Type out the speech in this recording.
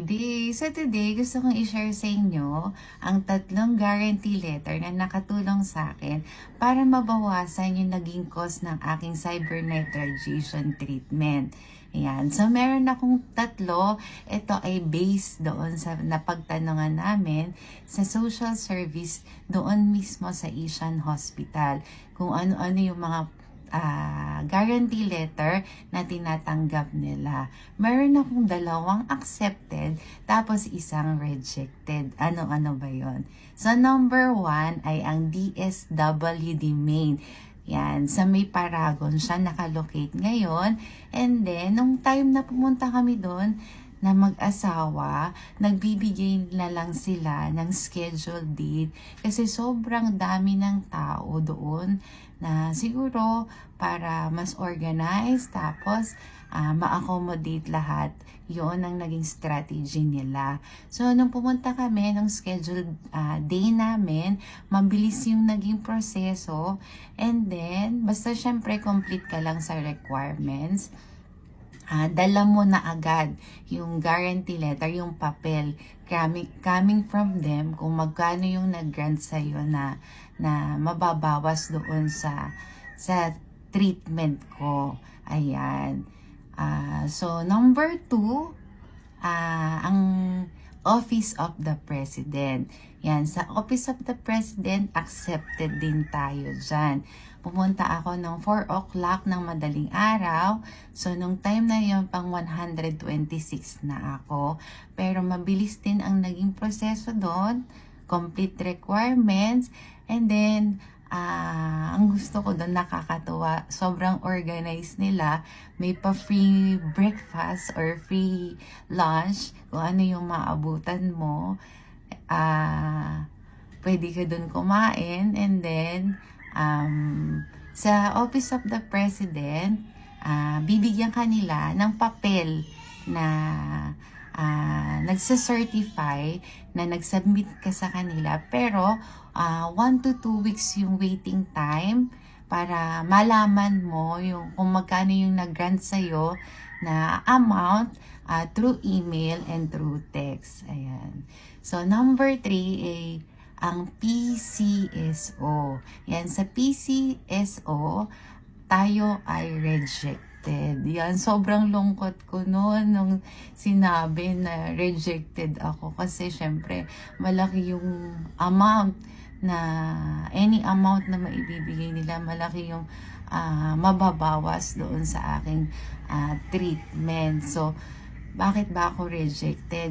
So today, gusto kong i-share sa inyo ang 3 guarantee letter na nakatulong sa akin para mabawasan yung naging cost ng aking cybernet radiation treatment. Ayan. So, meron akong 3. Ito ay based doon sa napagtanungan namin sa social service doon mismo sa Asian Hospital. Kung ano-ano yung mga guarantee letter na tinatanggap nila. Meron akong 2 accepted, tapos 1 rejected. Ano-ano ba yon? So, number 1 ay ang DSWD main. Yan, sa may Paragon siya nakalocate ngayon. And then, nung time na pumunta kami doon, na mag-asawa, nagbibigay na lang sila ng scheduled date kasi sobrang dami ng tao doon na siguro para mas organized tapos ma-accommodate lahat. Yun ang naging strategy nila. So, nung pumunta kami ng scheduled day namin, mabilis yung naging proseso. And then, basta syempre complete ka lang sa requirements. Dala mo na agad yung guarantee letter, yung papel coming from them kung magkano yung nag-grant sa'yo na mababawas doon sa treatment ko. Ayan. So, number 2, ang Office of the President. Yan, sa Office of the President, accepted din tayo dyan. Pumunta ako ng 4 o'clock ng madaling araw. So, nung time na yun, pang 126 na ako. Pero mabilis din ang naging proseso doon. Complete requirements. And then, ang gusto ko doon, nakakatuwa. Sobrang organized nila. May pa-free breakfast or free lunch. Kung ano yung maabutan mo. Pwede ka doon kumain. And then, sa Office of the President, bibigyan ka nila ng papel na nagsa-certify na nag-submit ka sa kanila. Pero, 1 to 2 weeks yung waiting time para malaman mo yung kung magkano yung nag-grant sa'yo na amount through email and through text. Ayan. So, number 3 ay ang PCSO. Yan, sa PCSO, tayo ay rejected. Yan, sobrang lungkot ko noon nung sinabi na rejected ako. Kasi syempre, malaki yung amount na, any amount na maibibigay nila, malaki yung mababawas doon sa aking treatment. So, bakit ba ako rejected?